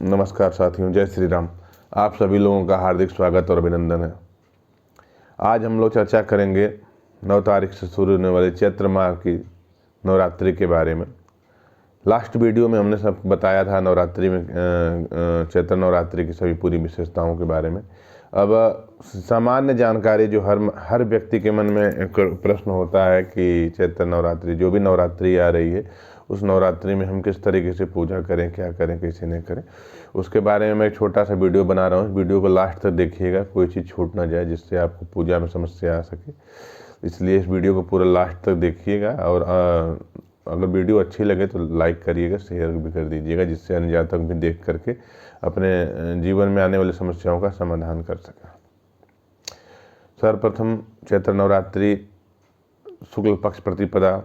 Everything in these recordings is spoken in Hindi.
नमस्कार साथियों, जय श्री राम। आप सभी लोगों का हार्दिक स्वागत और अभिनंदन है। आज हम लोग चर्चा करेंगे 9 तारीख से शुरू होने वाले चैत्र माह की नवरात्रि के बारे में। लास्ट वीडियो में हमने सब बताया था नवरात्रि में चैत्र नवरात्रि की सभी पूरी विशेषताओं के बारे में। अब सामान्य जानकारी जो हर व्यक्ति के मन में एक प्रश्न होता है कि चैत्र नवरात्रि जो भी नवरात्रि आ रही है उस नवरात्रि में हम किस तरीके से पूजा करें, क्या करें, कैसे नहीं करें, उसके बारे में मैं एक छोटा सा वीडियो बना रहा हूँ। इस वीडियो को लास्ट तक देखिएगा, कोई चीज़ छूट ना जाए जिससे आपको पूजा में समस्या आ सके। इसलिए इस वीडियो को पूरा लास्ट तक देखिएगा और अगर वीडियो अच्छी लगे तो लाइक करिएगा, शेयर भी कर दीजिएगा, जिससे अन्य जातक भी देख करके अपने जीवन में आने वाली समस्याओं का समाधान कर सकें। सर्वप्रथम चैत्र नवरात्रि शुक्ल पक्ष प्रतिपदा,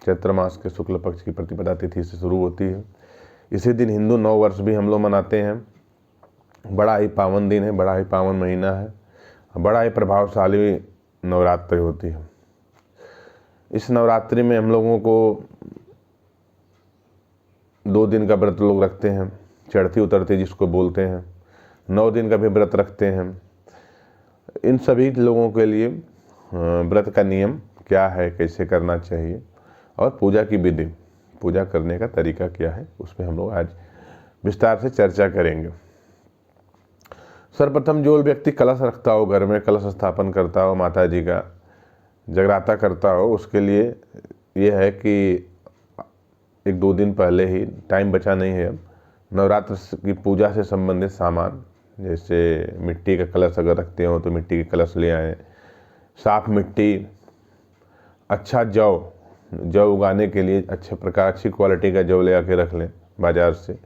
चैत्र मास के शुक्ल पक्ष की प्रतिपदा तिथि से शुरू होती है। इसी दिन हिंदू नव वर्ष भी हम लोग मनाते हैं। बड़ा ही पावन दिन है, बड़ा ही पावन महीना है, बड़ा ही प्रभावशाली नवरात्रि होती है। इस नवरात्रि में हम लोगों को 2 दिन का व्रत लोग रखते हैं, चढ़ती उतरती जिसको बोलते हैं। 9 दिन का भी व्रत रखते हैं। इन सभी लोगों के लिए व्रत का नियम क्या है, कैसे करना चाहिए और पूजा की विधि, पूजा करने का तरीका क्या है, उसमें हम लोग आज विस्तार से चर्चा करेंगे। सर्वप्रथम जो व्यक्ति कलश रखता हो, घर में कलश स्थापन करता हो, माता जी का जगराता करता हो, उसके लिए ये है कि 1-2 दिन पहले ही, टाइम बचा नहीं है अब, नवरात्र की पूजा से संबंधित सामान, जैसे मिट्टी का कलश अगर रखते हो तो मिट्टी के कलश ले आएँ, साफ मिट्टी, अच्छा जौ उगाने के लिए अच्छे प्रकार अच्छी क्वालिटी का जौ ले आके रख लें बाज़ार से।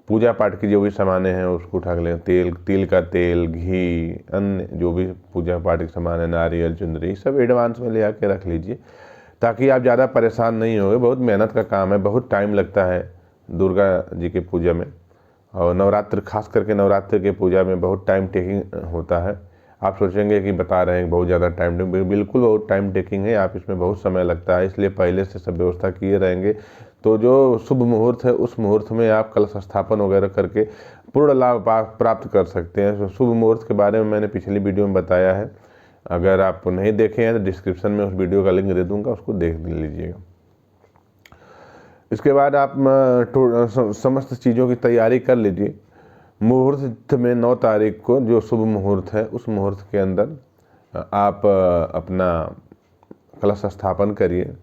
पूजा पाठ की जो भी सामानें हैं उसको उठा लें, तिल का तेल, घी, अन्य जो भी पूजा पाठ के सामान है, नारियल, चुंदरी, सब एडवांस में ले आके रख लीजिए ताकि आप ज़्यादा परेशान नहीं होंगे। बहुत मेहनत का काम है, बहुत टाइम लगता है दुर्गा जी की पूजा में, और नवरात्र खास करके नवरात्र के पूजा में बहुत टाइम टेकिंग होता है। आप सोचेंगे कि बता रहे हैं बहुत ज़्यादा टाइम, बिल्कुल बहुत टाइम टेकिंग है, आप इसमें बहुत समय लगता है। इसलिए पहले से सब व्यवस्था किए रहेंगे तो जो शुभ मुहूर्त है उस मुहूर्त में आप कलश स्थापन वगैरह करके पूर्ण लाभ प्राप्त कर सकते हैं। शुभ मुहूर्त के बारे में मैंने पिछली वीडियो में बताया है, अगर आप नहीं देखे हैं तो डिस्क्रिप्शन में उस वीडियो का लिंक दे दूँगा, उसको देख लीजिएगा। इसके बाद आप समस्त चीज़ों की तैयारी कर लीजिए। मुहूर्त में 9 तारीख को जो शुभ मुहूर्त है उस मुहूर्त के अंदर आप अपना कलश स्थापन करिए।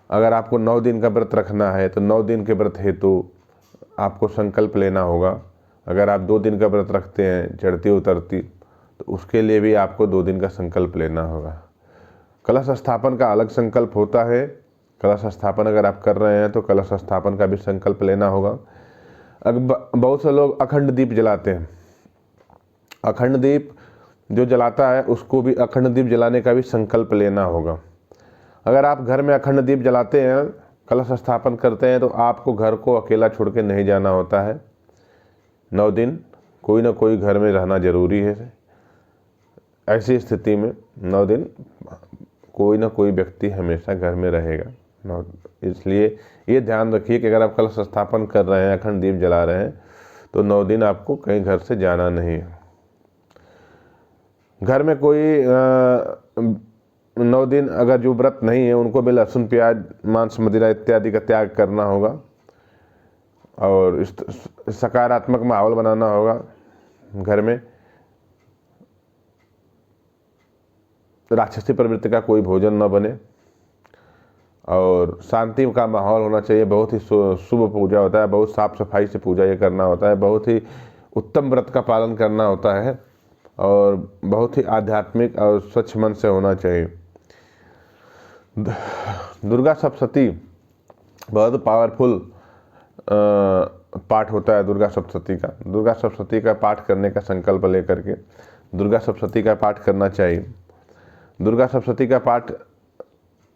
अगर आपको 9 दिन का व्रत रखना है तो 9 दिन के व्रत हेतु आपको संकल्प लेना होगा। अगर आप 2 दिन का व्रत रखते हैं चढ़ती उतरती तो उसके लिए भी आपको 2 दिन का संकल्प लेना होगा। कलश स्थापन का अलग संकल्प होता है। कलश स्थापन अगर आप कर रहे हैं तो कलश स्थापन का भी संकल्प लेना होगा। बहुत से लोग अखंड दीप जलाते हैं। अखंड दीप जो जलाता है उसको भी अखंड दीप जलाने का भी संकल्प लेना होगा। अगर आप घर में अखंड दीप जलाते हैं, कलश स्थापन करते हैं, तो आपको घर को अकेला छोड़ के नहीं जाना होता है। 9 दिन कोई ना कोई घर में रहना जरूरी है। ऐसी स्थिति में 9 दिन कोई ना कोई व्यक्ति हमेशा घर में रहेगा। इसलिए ये ध्यान रखिए कि अगर आप कलश स्थापन कर रहे हैं, अखंड दीप जला रहे हैं, तो 9 दिन आपको कहीं घर से जाना नहीं है। घर में कोई 9 दिन अगर जो व्रत नहीं है उनको भी लहसुन, प्याज, मांस, मदिरा इत्यादि का त्याग करना होगा और सकारात्मक माहौल बनाना होगा। घर में राक्षसी प्रवृत्ति का कोई भोजन न बने और शांति का माहौल होना चाहिए। बहुत ही शुभ पूजा होता है, बहुत साफ सफाई से पूजा ये करना होता है, बहुत ही उत्तम व्रत का पालन करना होता है और बहुत ही आध्यात्मिक और स्वच्छ मन से होना चाहिए। दुर्गा सप्तशती बहुत पावरफुल पाठ होता है दुर्गा सप्तशती का। दुर्गा सप्तशती का पाठ करने का संकल्प लेकर के दुर्गा सप्तशती का पाठ करना चाहिए। दुर्गा सप्तशती का पाठ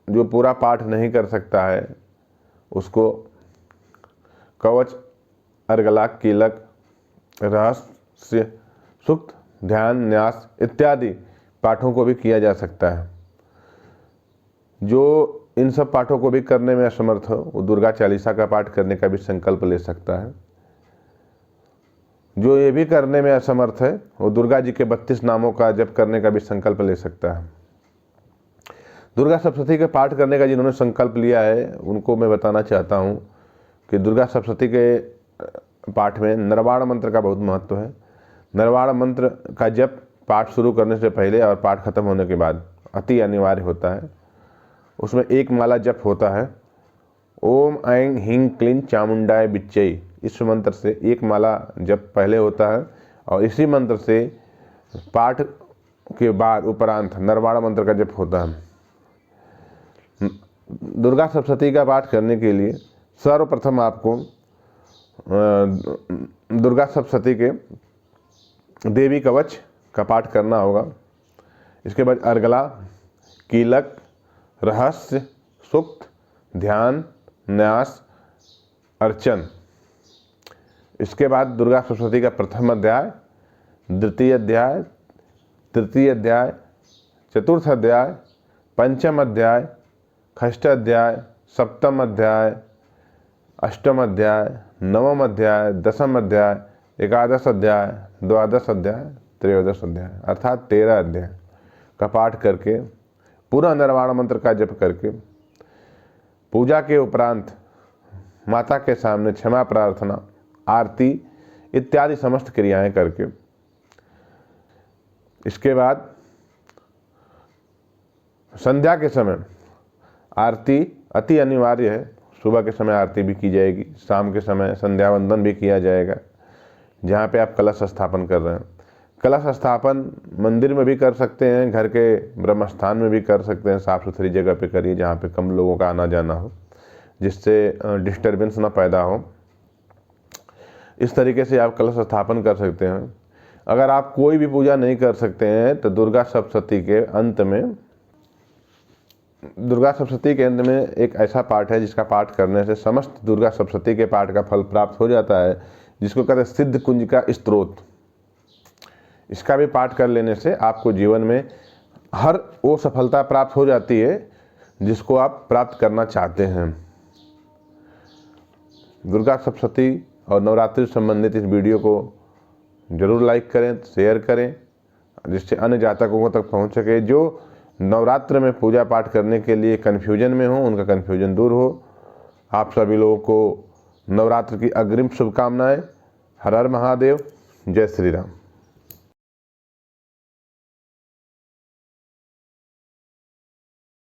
जो पूरा पाठ नहीं कर सकता है उसको कवच, अर्गला, कीलक, रहस्य, सूक्त, ध्यान, न्यास इत्यादि पाठों को भी किया जा सकता है। जो इन सब पाठों को भी करने में असमर्थ हो वो दुर्गा चालीसा का पाठ करने का भी संकल्प ले सकता है। जो ये भी करने में असमर्थ है वो दुर्गा जी के 32 नामों का जप करने का भी संकल्प ले सकता है। दुर्गा सप्तशती के पाठ करने का जिन्होंने संकल्प लिया है उनको मैं बताना चाहता हूँ कि दुर्गा सप्तशती के पाठ में नरवाण मंत्र का बहुत महत्व है। नरवाण मंत्र का जप पाठ शुरू करने से पहले और पाठ खत्म होने के बाद अति अनिवार्य होता है। उसमें एक माला जप होता है, ओम ऐं ह्रीं क्लीं चामुंडाय विच्चै। इस मंत्र से एक माला जप पहले होता है और इसी मंत्र से पाठ के बाद उपरांत नरवाण मंत्र का जप होता है। दुर्गा सप्तशती का पाठ करने के लिए सर्वप्रथम आपको दुर्गा सप्तशती के देवी कवच का पाठ करना होगा। इसके बाद अर्गला, कीलक, रहस्य, सूक्त, ध्यान, न्यास, अर्चन। इसके बाद दुर्गा सप्तशती का प्रथम अध्याय, द्वितीय अध्याय, तृतीय अध्याय, चतुर्थ अध्याय, पंचम अध्याय, षष्ठ अध्याय, सप्तम अध्याय, अष्टम अध्याय, नवम अध्याय, दसम अध्याय, एकादश अध्याय, द्वादश अध्याय, त्रयोदश अध्याय अर्थात 13 अध्याय का पाठ करके पूरा नरवाण मंत्र का जप करके पूजा के उपरांत माता के सामने क्षमा प्रार्थना, आरती इत्यादि समस्त क्रियाएं करके इसके बाद संध्या के समय आरती अति अनिवार्य है। सुबह के समय आरती भी की जाएगी, शाम के समय संध्या वंदन भी किया जाएगा। जहाँ पे आप कलश स्थापन कर रहे हैं, कलश स्थापन मंदिर में भी कर सकते हैं, घर के ब्रह्मस्थान में भी कर सकते हैं। साफ़ सुथरी जगह पे करिए जहाँ पे कम लोगों का आना जाना हो, जिससे डिस्टर्बेंस ना पैदा हो। इस तरीके से आप कलश स्थापन कर सकते हैं। अगर आप कोई भी पूजा नहीं कर सकते हैं तो दुर्गा सप्तशती के अंत में एक ऐसा पाठ है जिसका पाठ करने से समस्त दुर्गा सप्तशती के पाठ का फल प्राप्त हो जाता है, जिसको कहते हैं सिद्ध कुंज का स्तोत्र। इसका भी पाठ कर लेने से आपको जीवन में हर वो सफलता प्राप्त हो जाती है जिसको आप प्राप्त करना चाहते हैं। दुर्गा सप्तशती और नवरात्रि संबंधित इस वीडियो को जरूर लाइक करें, शेयर करें, जिससे अन्य जातकों तक पहुंच सके। जो नवरात्र में पूजा पाठ करने के लिए कन्फ्यूजन में हो, उनका कन्फ्यूजन दूर हो। आप सभी लोगों को नवरात्र की अग्रिम शुभकामनाएं। हर हर महादेव, जय श्री राम।